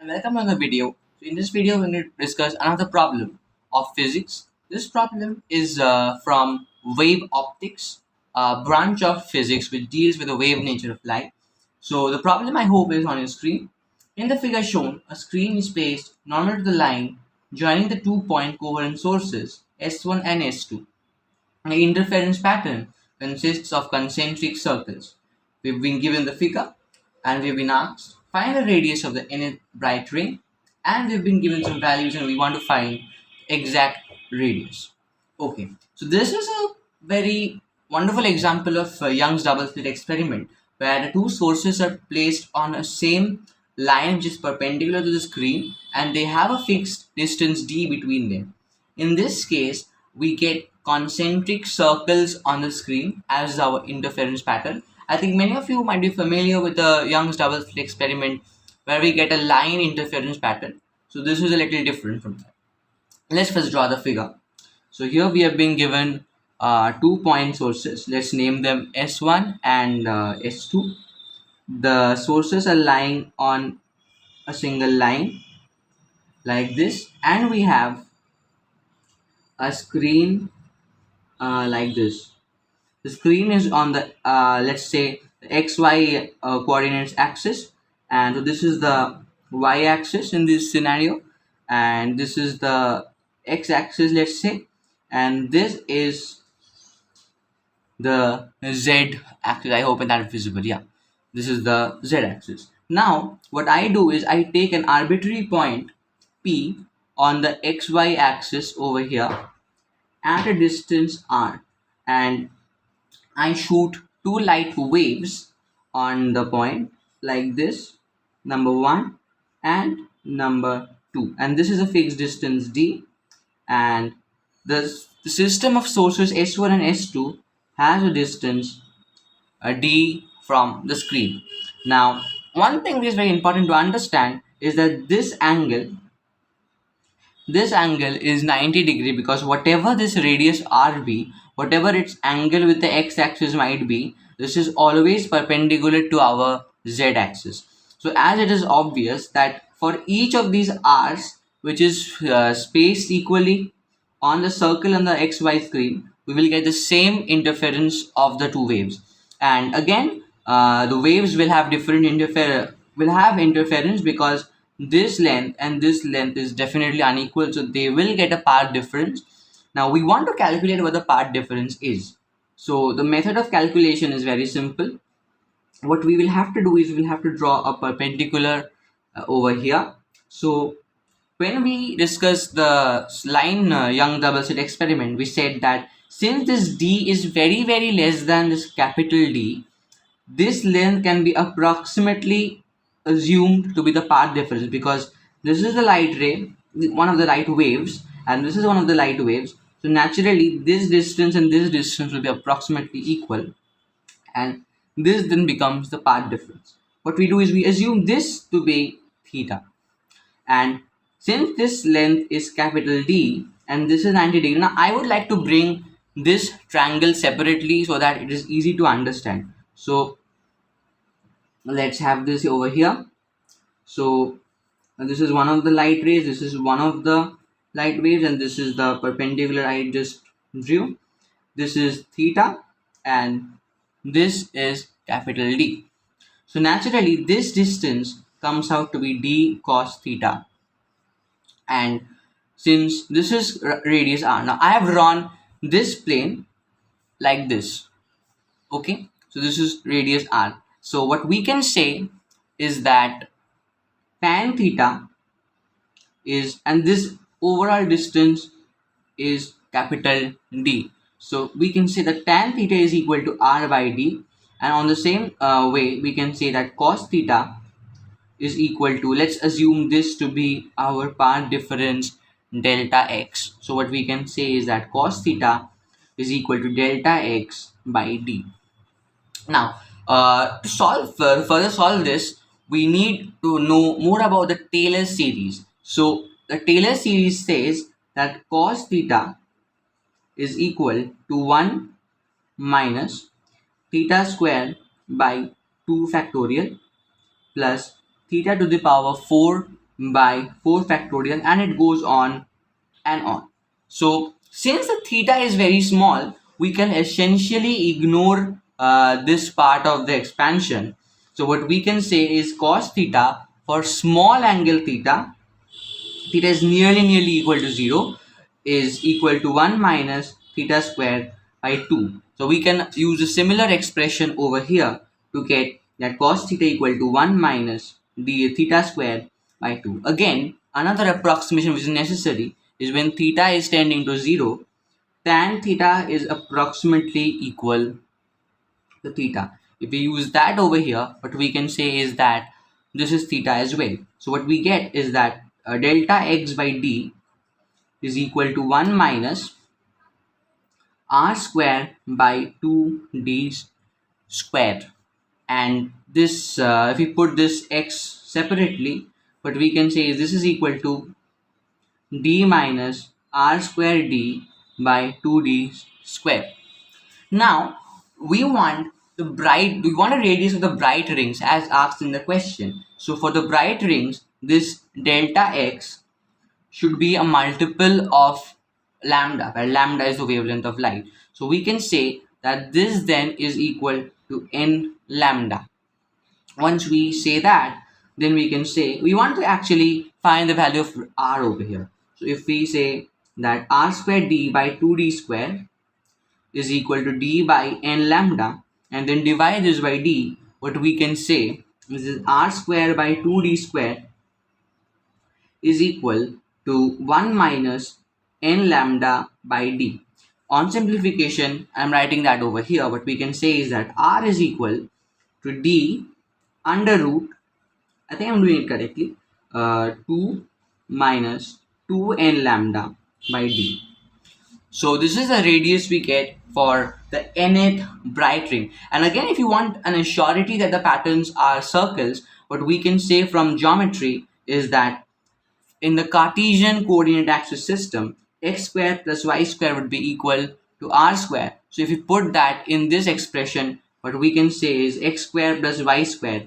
welcome to the video. So in this video, we're going to discuss another problem of physics. This problem is from wave optics, a branch of physics which deals with the wave nature of light. So the problem I hope is on your screen. In the figure shown, a screen is placed normal to the line joining the two-point coherent sources S1 and S2. The interference pattern consists of concentric circles. We've been given the figure and we've been asked find the radius of the nth bright ring, and we've been given some values and we want to find exact radius. Okay, so this is a very wonderful example of Young's double slit experiment where the two sources are placed on a same line which is perpendicular to the screen and they have a fixed distance d between them. In this case, we get concentric circles on the screen as our interference pattern. I think many of you might be familiar with the Young's double slit experiment where we get a line interference pattern. So this is a little different from that. Let's first draw the figure. So here we have been given 2-point sources. Let's name them S1 and S2. The sources are lying on a single line like this, and we have a screen like this. The screen is on the let's say the xy coordinates axis, and so this is the y axis in this scenario, and this is the x axis, let's say, and this is the z axis. I hope that is visible. Yeah, this is the z axis. Now what I do is I take an arbitrary point P on the xy axis over here at a distance r, and I shoot two light waves on the point like this, number 1 and number 2, and this is a fixed distance d, and the system of sources S1 and S2 has a distance d from the screen. Now one thing which is very important to understand is that this angle is 90 degree, because whatever this radius r be, whatever its angle with the x-axis might be, this is always perpendicular to our z-axis. So as it is obvious that for each of these r's which is spaced equally on the circle on the xy screen, we will get the same interference of the two waves. And again, the waves will have different interference because this length and this length is definitely unequal, so they will get a path difference. Now we want to calculate what the path difference is. So the method of calculation is very simple. What we will have to do is we will have to draw a perpendicular over here. So when we discussed the line Young double slit experiment, we said that since this d is very less than this capital D, this length can be approximately assumed to be the path difference, because this is the light ray, one of the light waves, and this is one of the light waves. So naturally this distance and this distance will be approximately equal, and this then becomes the path difference. What we do is we assume this to be theta, and since this length is capital D and this is 90 degree, now I would like to bring this triangle separately so that it is easy to understand. So let's have this over here. So this is one of the light rays, this is one of the light waves, and this is the perpendicular I just drew. This is theta and this is capital D. So naturally this distance comes out to be d cos theta, and since this is radius r, now I have drawn this plane like this. Okay, so this is radius r. So what we can say is that tan theta is, and this overall distance is capital D. So we can say that tan theta is equal to r by d, and on the same way we can say that cos theta is equal to, let's assume this to be our path difference delta x. So what we can say is that cos theta is equal to delta x by d. Now to further solve this, we need to know more about the Taylor series. So the Taylor series says that cos theta is equal to 1 minus theta square by 2 factorial plus theta to the power 4 by 4 factorial, and it goes on and on. So since the theta is very small, we can essentially ignore this part of the expansion. So what we can say is cos theta for small angle theta is nearly equal to 0, is equal to 1 minus theta square by 2. So we can use a similar expression over here to get that cos theta equal to 1 minus d theta square by 2. Again, another approximation which is necessary is when theta is tending to 0, tan theta is approximately equal to theta. If we use that over here, what we can say is that this is theta as well. So what we get is that delta x by d is equal to 1 minus r square by 2d squared. And this, if we put this x separately, what we can say is this is equal to d minus r square d by 2d square. Now we want a radius of the bright rings as asked in the question. So for the bright rings, this delta x should be a multiple of lambda, where lambda is the wavelength of light. So we can say that this then is equal to n lambda. Once we say that, then we can say we want to actually find the value of r over here. So if we say that r square d by 2d square is equal to d by n lambda, and then divide this by d, what we can say is r square by 2d square is equal to 1 minus n lambda by d. On simplification, I'm writing that over here. What we can say is that r is equal to d under root, I think I'm doing it correctly, 2 minus 2n lambda by d. So this is the radius we get for the nth bright ring. And again, if you want an assurity that the patterns are circles, what we can say from geometry is that in the Cartesian coordinate axis system, x square plus y square would be equal to r square. So if you put that in this expression, what we can say is x square plus y square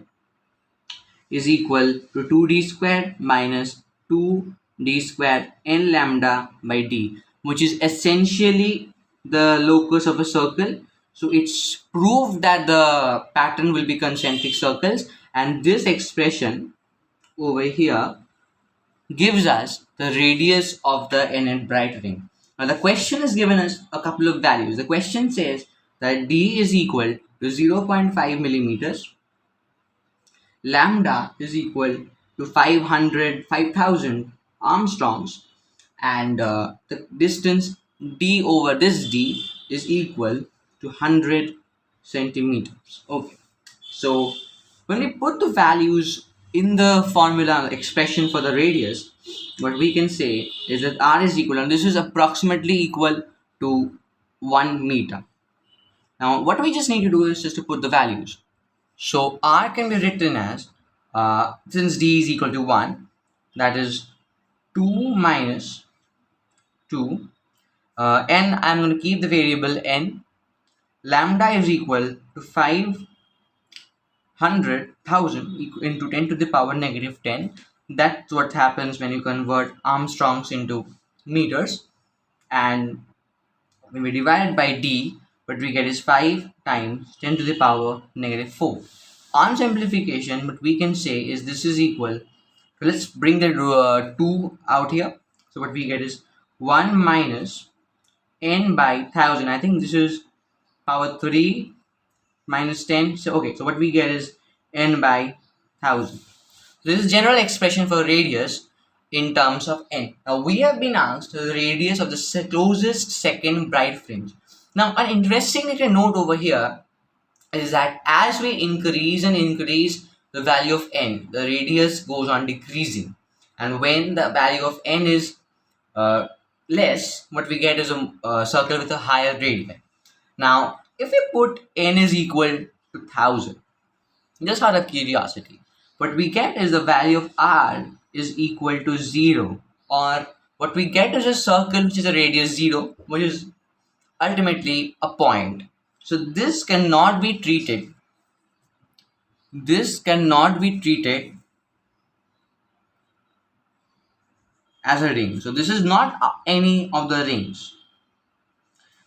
is equal to 2d square minus 2d square n lambda by d, which is essentially the locus of a circle. So it's proved that the pattern will be concentric circles, and this expression over here gives us the radius of the nth bright ring. Now the question has given us a couple of values. The question says that d is equal to 0.5 millimeters, lambda is equal to 5,000 Armstrongs, and the distance d over this d is equal to 100 centimeters. Okay, so when we put the values in the formula expression for the radius, what we can say is that r is equal, and this is approximately equal to 1 meter. Now what we just need to do is just to put the values. So r can be written as, since d is equal to 1, that is 2 minus 2, n, I'm going to keep the variable n, lambda is equal to 500,000 into 10 to the power negative 10. That's what happens when you convert Armstrongs into meters. And when we divide it by d, what we get is 5 times 10 to the power negative 4. On simplification, what we can say is this is equal to, let's bring the 2 out here. So what we get is 1 minus n by 1000. I think this is power 3 minus 10. So okay, so what we get is n by 1000. This is general expression for radius in terms of n. Now we have been asked the radius of the closest second bright fringe. Now an interesting little note over here is that as we increase and increase the value of n, the radius goes on decreasing, and when the value of n is less, what we get is a circle with a higher radius. Now if we put n is equal to 1000, just out of curiosity, what we get is the value of r is equal to 0, or what we get is a circle which is a radius 0, which is ultimately a point. So this cannot be treated as a ring. So this is not any of the rings.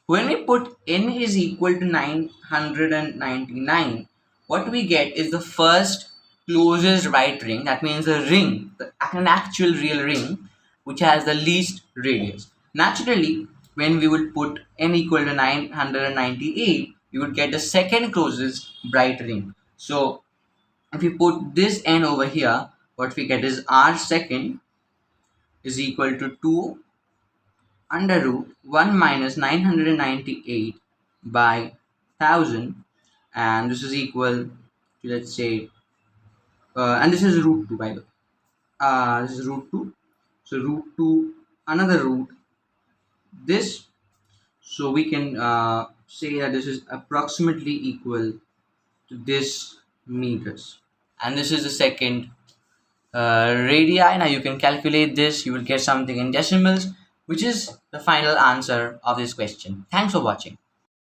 When we put n is equal to 999, what we get is the first closest right ring. That means a ring, an actual real ring, which has the least radius. Naturally, when we would put n equal to 998, we would get the second closest bright ring. So if we put this n over here, what we get is r second is equal to 2 under root 1 minus 998 by 1000, and this is equal to, let's say, and this is root 2, by the way. This is root 2. So root 2 another root this, so we can say that this is approximately equal to this meters, and this is the second radii. Now you can calculate this, you will get something in decimals, which is the final answer of this question. Thanks for watching.